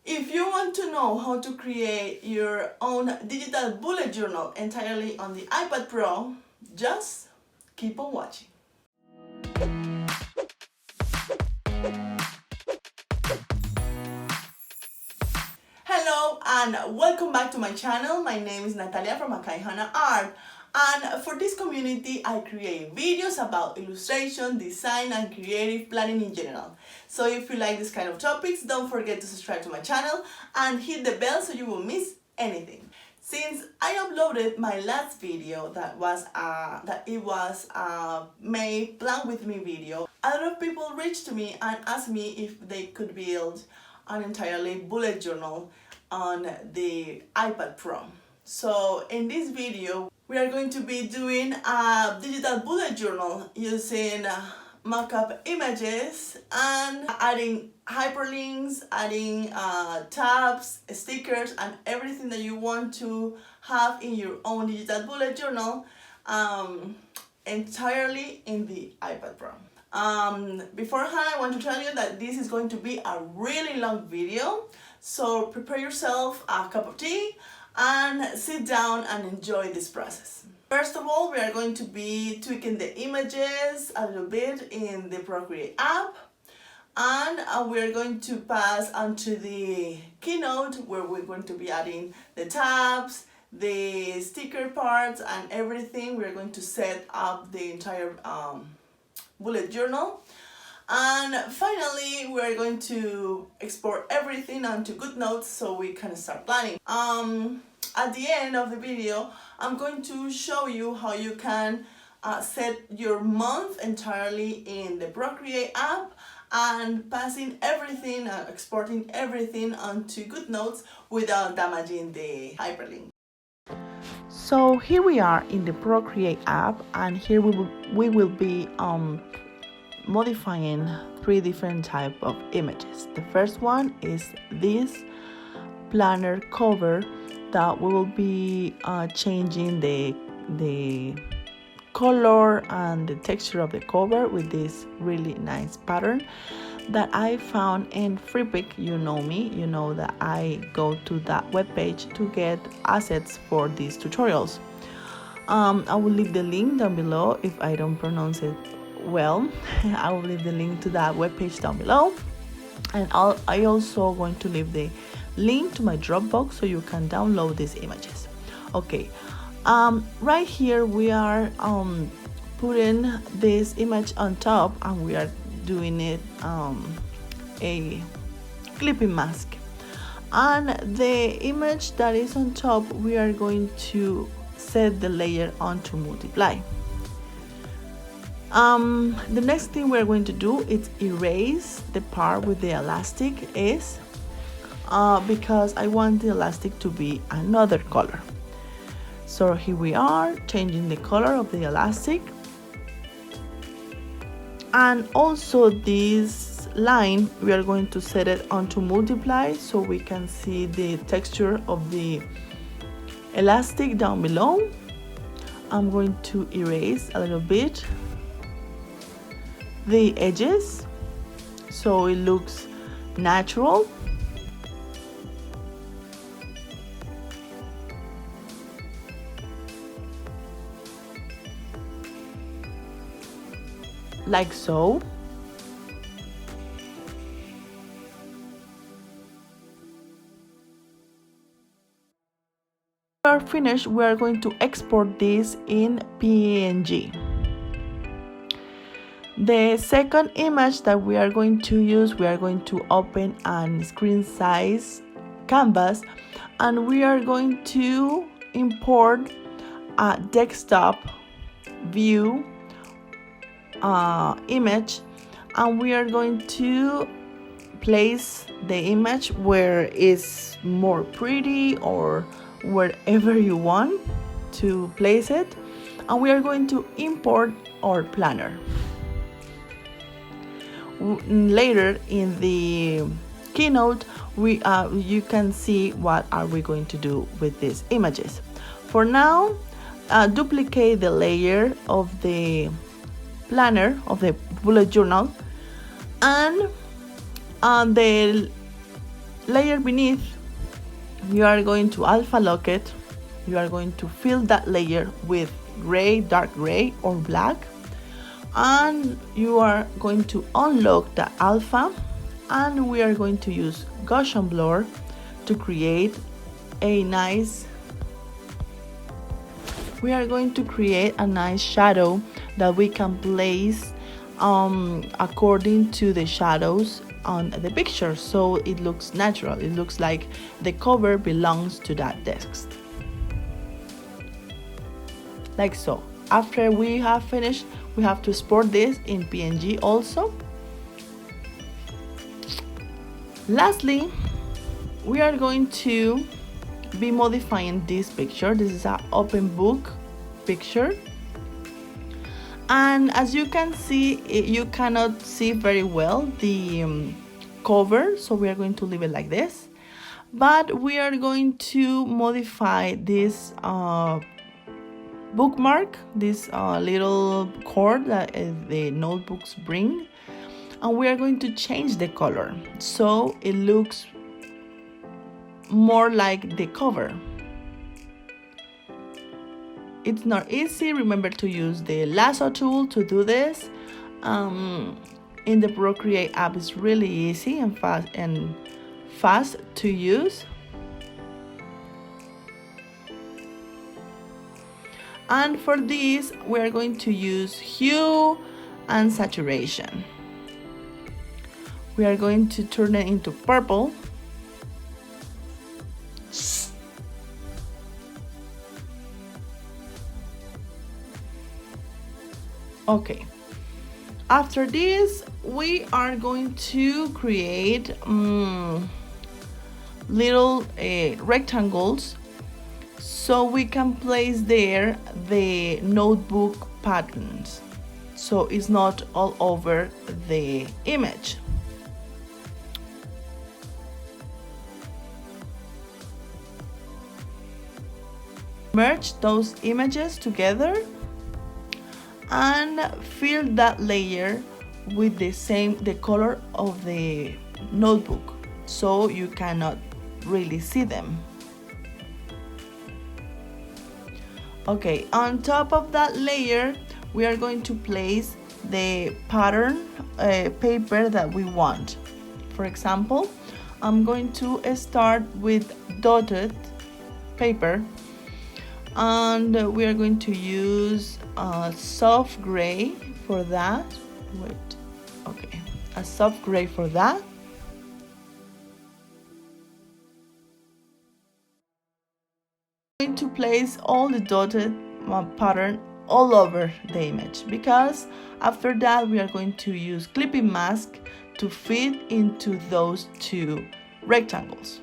If you want to know how to create your own digital bullet journal entirely on the iPad Pro, just keep on watching. Hello and welcome back to my channel. My name is Natalia from Akaihana Art, and for this community I create videos about illustration, design and creative planning in general. So if you like this kind of topics, don't forget to subscribe to my channel and hit the bell so you won't miss anything. Since I uploaded my last video that was May Plan With Me video, a lot of people reached to me and asked me if they could build an entirely bullet journal on the iPad Pro. So in this video, we are going to be doing a digital bullet journal using mock-up images and adding hyperlinks, adding tabs, stickers, and everything that you want to have in your own digital bullet journal entirely in the iPad Pro. Beforehand, I want to tell you that this is going to be a really long video, so prepare yourself a cup of tea and sit down and enjoy this process. First of all, we are going to be tweaking the images a little bit in the Procreate app, and we are going to pass onto the Keynote where we're going to be adding the tabs, the sticker parts and everything. We're going to set up the entire bullet journal, and finally we are going to export everything onto GoodNotes so we can start planning. At the end of the video, I'm going to show you how you can set your month entirely in the Procreate app and passing everything, exporting everything onto GoodNotes without damaging the hyperlink. So here we are in the Procreate app, and here we will be modifying three different types of images. The first one is this planner cover that we will be changing the color and the texture of the cover with this really nice pattern that I found in Freepik. You know me, you know that I go to that webpage to get assets for these tutorials. I will leave the link down below if I don't pronounce it well. I will leave the link to that webpage down below, and I also going to leave the link to my Dropbox so you can download these images. Okay, right here we are putting this image on top, and we are doing it a clipping mask, and the image that is on top we are going to set the layer on to multiply. The next thing we're going to do is erase the part with the elastic is because I want the elastic to be another color. So here we are changing the color of the elastic, and also this line we are going to set it onto multiply so we can see the texture of the elastic down below. I'm going to erase a little bit the edges so it looks natural. Like so. We are finished. We are going to export this in PNG. The second image that we are going to use, we are going to open a screen size canvas, and we are going to import a desktop view image, and we are going to place the image where it's more pretty or wherever you want to place it, and we are going to import our planner. Later in the Keynote you can see what are we going to do with these images. For now, duplicate the layer of the planner of the bullet journal, and the layer beneath, you are going to alpha lock it. You are going to fill that layer with gray, dark gray or black, and you are going to unlock the alpha, and we are going to use Gaussian blur to create a nice shadow that we can place according to the shadows on the picture, so it looks natural. It looks like the cover belongs to that text, like so. After we have finished, we have to export this in PNG also. Lastly, we are going to be modifying this picture. This is an open book picture, and as you can see, you cannot see very well the cover, so we are going to leave it like this. But we are going to modify this bookmark, this little cord that the notebooks bring, and we are going to change the color so it looks more like the cover. It's not easy. Remember to use the lasso tool to do this. In the Procreate app, it's really easy and fast to use. And for this, we are going to use hue and saturation. We are going to turn it into purple. Okay, after this, we are going to create little rectangles so we can place there the notebook patterns, so it's not all over the image. Merge those images together and fill that layer with the color of the notebook, so you cannot really see them. Okay, on top of that layer, we are going to place the pattern paper that we want. For example, I'm going to start with dotted paper, and we are going to use a soft gray for that. A soft gray for that. I'm going to place all the dotted pattern all over the image, because after that we are going to use clipping mask to fit into those two rectangles.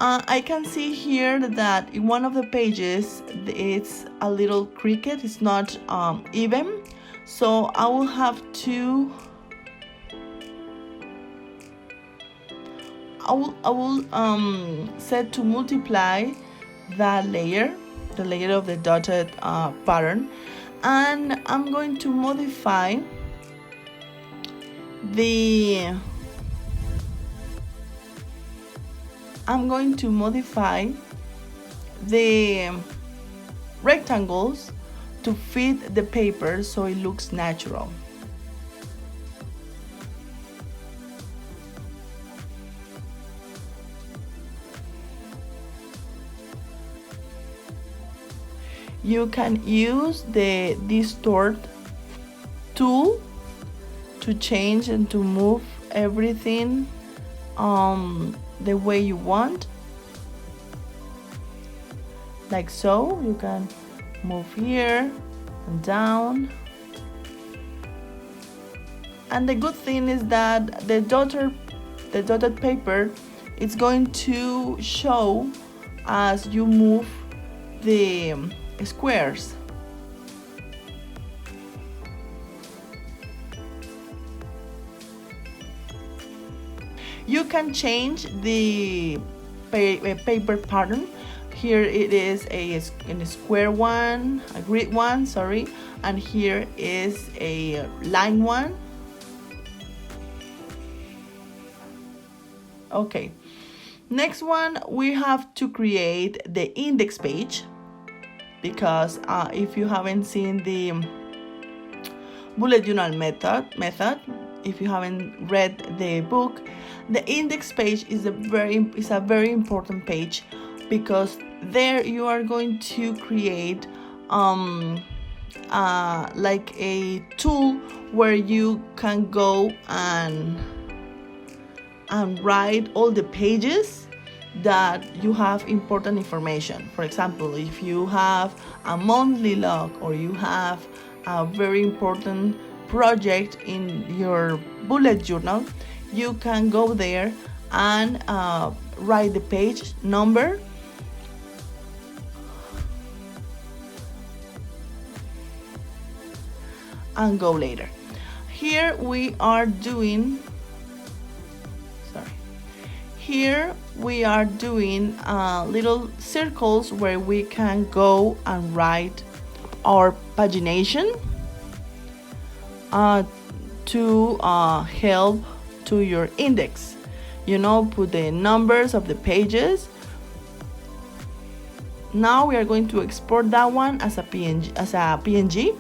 I can see here that in one of the pages it's a little crooked, it's not even, so I will have to set to multiply that layer, the layer of the dotted pattern, and I'm going to modify the rectangles to fit the paper so it looks natural. You can use the distort tool to change and to move everything the way you want, like so. You can move here and down, and the good thing is that the dotted paper is going to show as you move the squares. You can change the paper pattern. Here it is a square one, a grid one, sorry, and here is a line one. Okay, Next one, we have to create the index page, because if you haven't seen the bullet journal method, if you haven't read the book, the index page is a very important page, because there you are going to create like a tool where you can go and write all the pages that you have important information. For example, if you have a monthly log, or you have a very important project in your bullet journal, you can go there and write the page number, and go later. Here we are doing little circles where we can go and write our pagination to help to your index. Put the numbers of the pages. Now we are going to export that one as a PNG.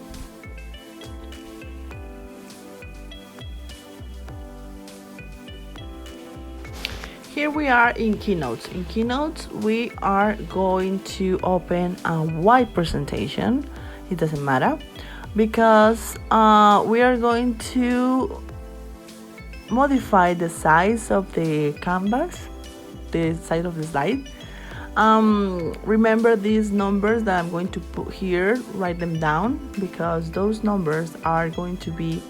Here we are in Keynote. In Keynote, we are going to open a white presentation. It doesn't matter, because we are going to modify the size of the canvas, the size of the slide. Remember these numbers that I'm going to put here, write them down, because those numbers are going to be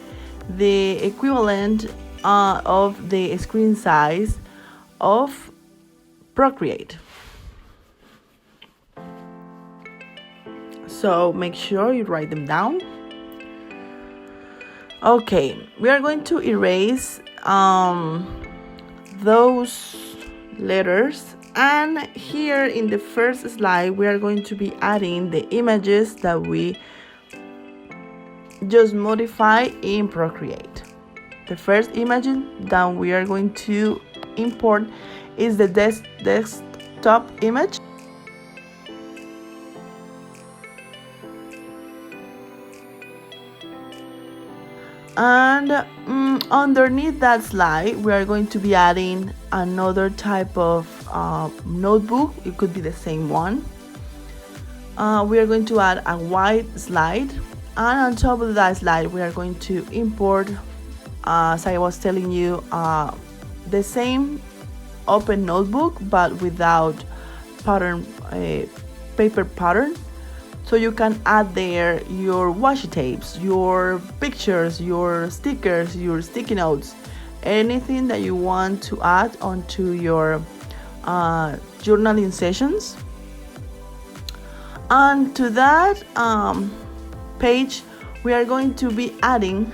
the equivalent of the screen size of Procreate. So make sure you write them down. Okay, we are going to erase those letters, and here in the first slide we are going to be adding the images that we just modify in Procreate. The first image that we are going to import is the desktop image. And underneath that slide, we are going to be adding another type of notebook. It could be the same one. We are going to add a white slide, and on top of that slide, we are going to import, as I was telling you, the same open notebook, but without pattern, paper pattern. So you can add there your washi tapes, your pictures, your stickers, your sticky notes, anything that you want to add onto your journaling sessions. And to that page, we are going to be adding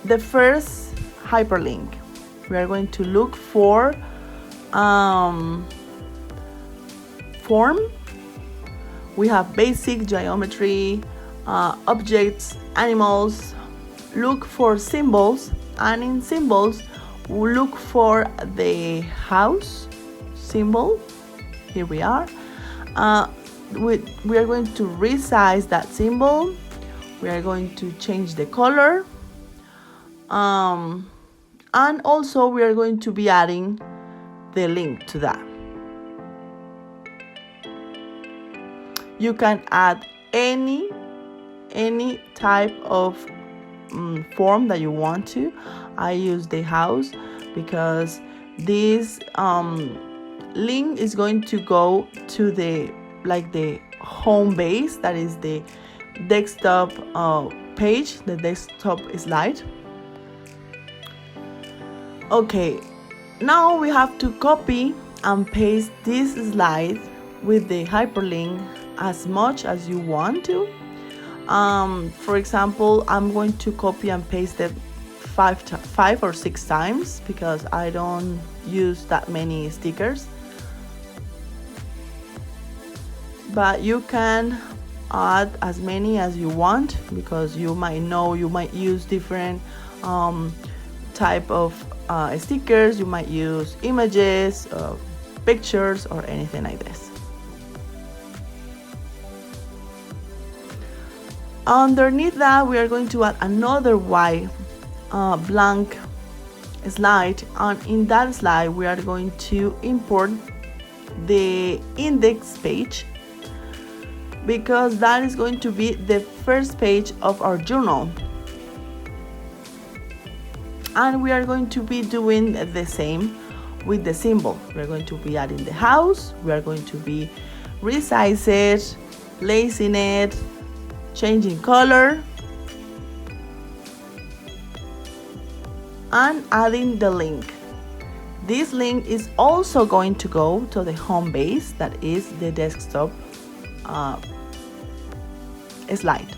the first hyperlink. We are going to look for form. We have basic, geometry, objects, animals. Look for symbols, and in symbols we look for the house symbol. Here we are. We are going to resize that symbol. We are going to change the color, and also we are going to be adding the link to that. You can add any type of form that you want to. I use the house because this link is going to go to the home base, that is the desktop page, the desktop slide. Okay, now we have to copy and paste this slide with the hyperlink as much as you want to. For example, I'm going to copy and paste it 5 or 6 times because I don't use that many stickers. But you can add as many as you want, because you might use different type of stickers. You might use images, pictures, or anything like this. Underneath that, we are going to add another white blank slide, and in that slide we are going to import the index page, because that is going to be the first page of our journal. And we are going to be doing the same with the symbol. We are going to be adding the house, we are going to be resize it, lacing it, changing color, and adding the link. This link is also going to go to the home base, that is the desktop slide.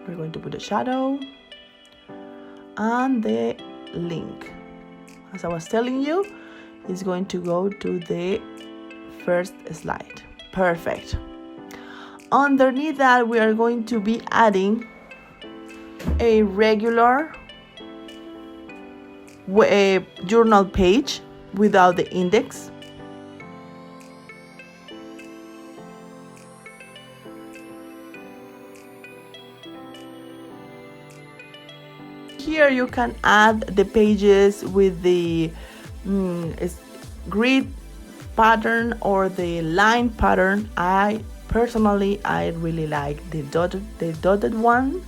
We're going to put a shadow and the link. As I was telling you, it's going to go to the first slide. Perfect. Underneath that, we are going to be adding a regular journal page without the index. Here you can add the pages with the grid pattern or the line pattern. I really like the dotted one,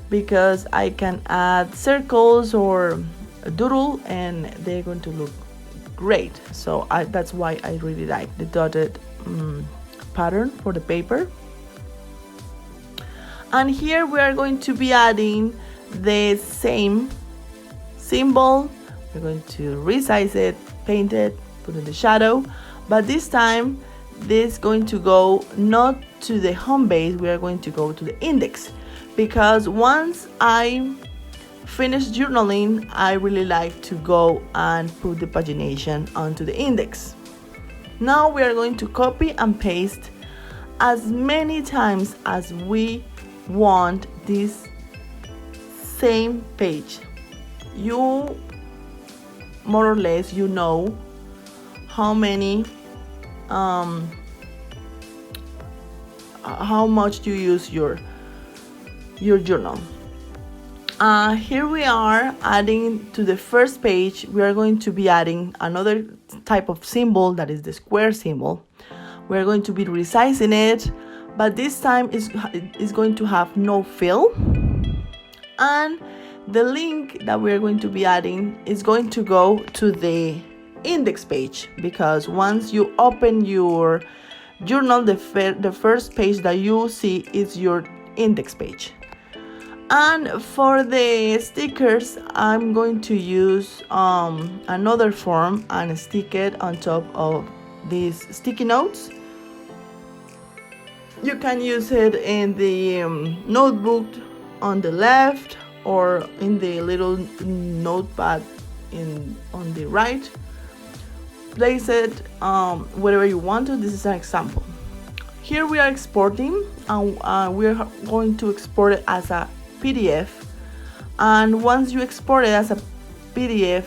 because I can add circles or a doodle and they're going to look great. So that's why I really like the dotted pattern for the paper. And here we are going to be adding the same symbol. We're going to resize it, paint it, put in the shadow, but this time this is going to go not to the home base, we are going to go to the index, because once I finish journaling, I really like to go and put the pagination onto the index. Now we are going to copy and paste as many times as we want this same page. You more or less know how many how much you use your journal. Here we are adding to the first page. We are going to be adding another type of symbol, that is the square symbol. We are going to be resizing it, but this time is going to have no fill. And the link that we are going to be adding is going to go to the index page, because once you open your journal, the first page that you see is your index page. And for the stickers, I'm going to use another form and stick it on top of these sticky notes. You can use it in the notebook on the left, or in the little notepad on the right. Place it wherever you want to. This is an example. Here we are exporting, and we're going to export it as a PDF. And once you export it as a PDF,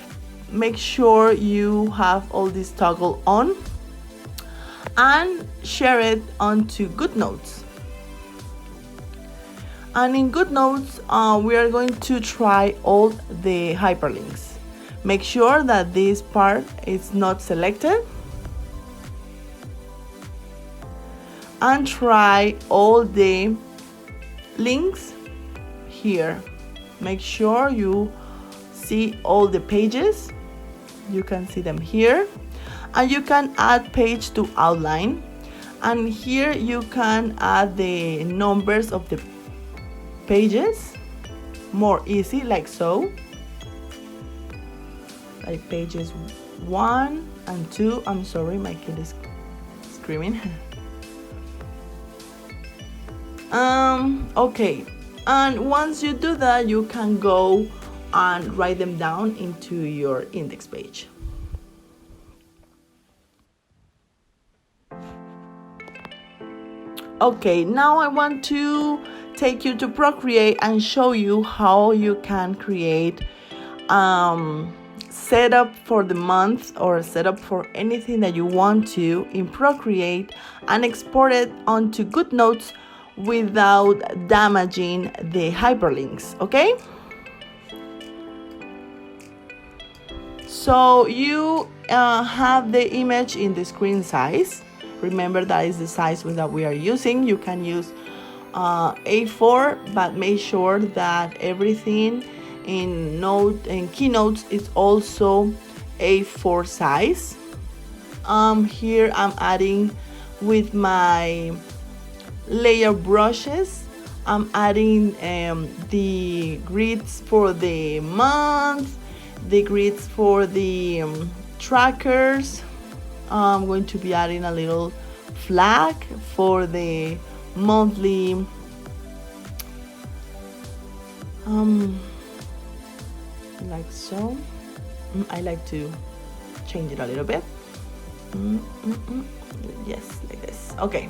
make sure you have all this toggle on and share it onto GoodNotes. And in GoodNotes, we are going to try all the hyperlinks. Make sure that this part is not selected. And try all the links here. Make sure you see all the pages. You can see them here. And you can add page to outline. And here you can add the numbers of the pages more easy, like so, like pages 1 and 2. I'm sorry, my kid is screaming. Okay, and once you do that, you can go and write them down into your index page. Okay, now I want to take you to Procreate and show you how you can create setup for the month or setup for anything that you want to in Procreate and export it onto GoodNotes without damaging the hyperlinks, okay? So you have the image in the screen size. Remember that is the size that we are using. You can use A4, but make sure that everything in Keynote is also A4 size. Here I'm adding with my layer brushes. I'm adding the grids for the month, the grids for the trackers. I'm going to be adding a little flag for the monthly like so. I like to change it a little bit. Yes, like this. Okay.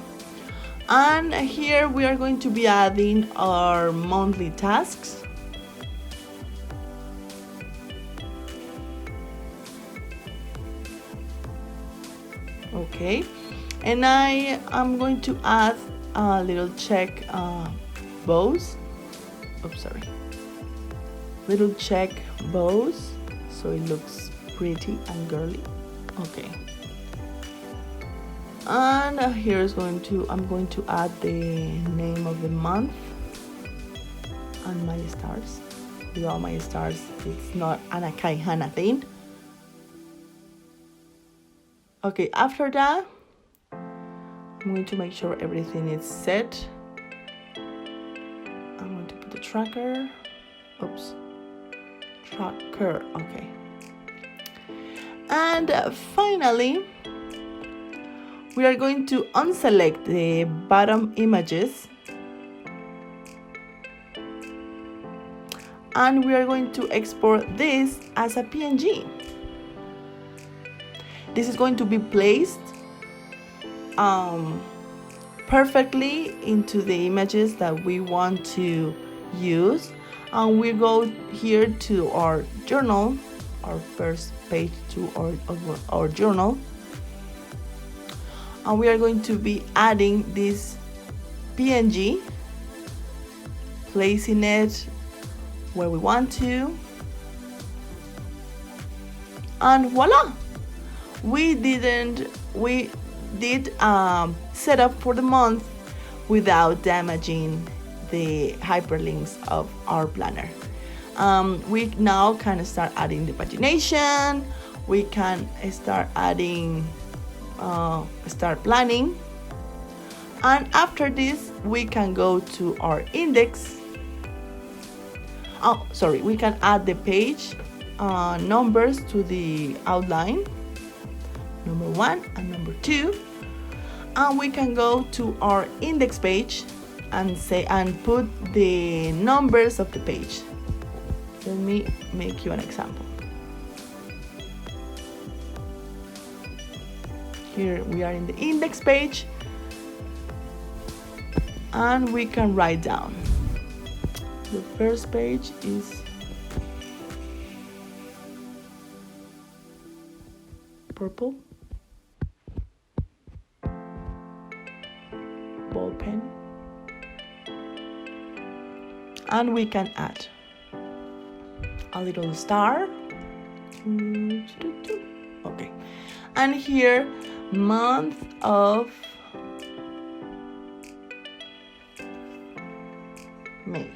And here we are going to be adding our monthly tasks. Okay, and I am going to add a little check bows. Oops, sorry. Little check bows, so it looks pretty and girly. Okay. And I'm going to add the name of the month and my stars. With all my stars, it's not an Akaihana thing. Okay, after that, I'm going to make sure everything is set. I'm going to put the tracker. Oops. Tracker, okay. And finally, we are going to unselect the bottom images. And we are going to export this as a PNG. This is going to be placed perfectly into the images that we want to use. And we go here to our journal, our first page to our journal. And we are going to be adding this PNG, placing it where we want to. And voila! We did setup for the month without damaging the hyperlinks of our planner. We now can start adding the pagination. We can start adding start planning, and after this we can go to our index. We can add the page numbers to the outline. Number 1 and number 2, and we can go to our index page and put the numbers of the page. Let me make you an example. Here we are in the index page, and we can write down. The first page is purple. Ball pen, and we can add a little star. Okay, and here month of May.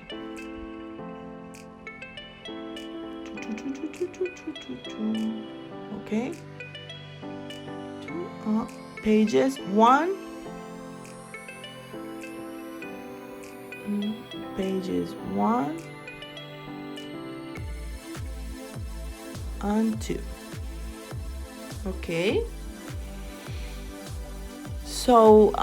Okay, pages 1, pages 1 and 2. Okay, so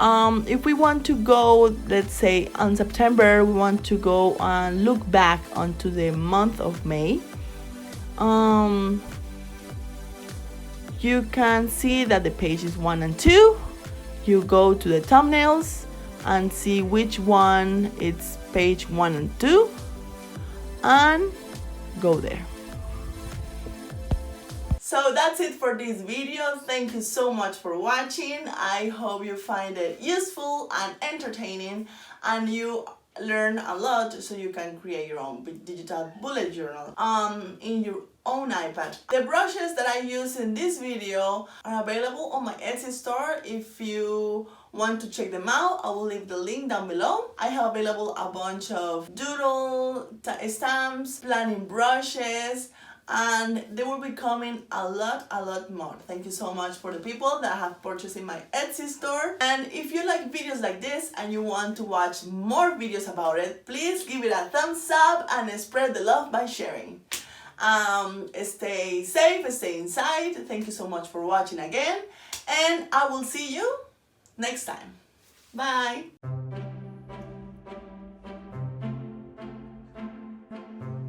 if we want to go, let's say on September, we want to go and look back onto the month of May, you can see that the pages 1 and 2, you go to the thumbnails and see which one it's page 1 and 2 and go there. So that's it for this video. Thank you so much for watching. I hope you find it useful and entertaining and you learn a lot so you can create your own digital bullet journal in your own iPad. The brushes that I use in this video are available on my Etsy store. If you want to check them out, I will leave the link down below. I have available a bunch of doodle stamps, planning brushes, and they will be coming a lot more. Thank you so much for the people that have purchased in my Etsy store. And if you like videos like this and you want to watch more videos about it, please give it a thumbs up and spread the love by sharing. Stay safe, stay inside. Thank you so much for watching again, and I will see you next time. Bye.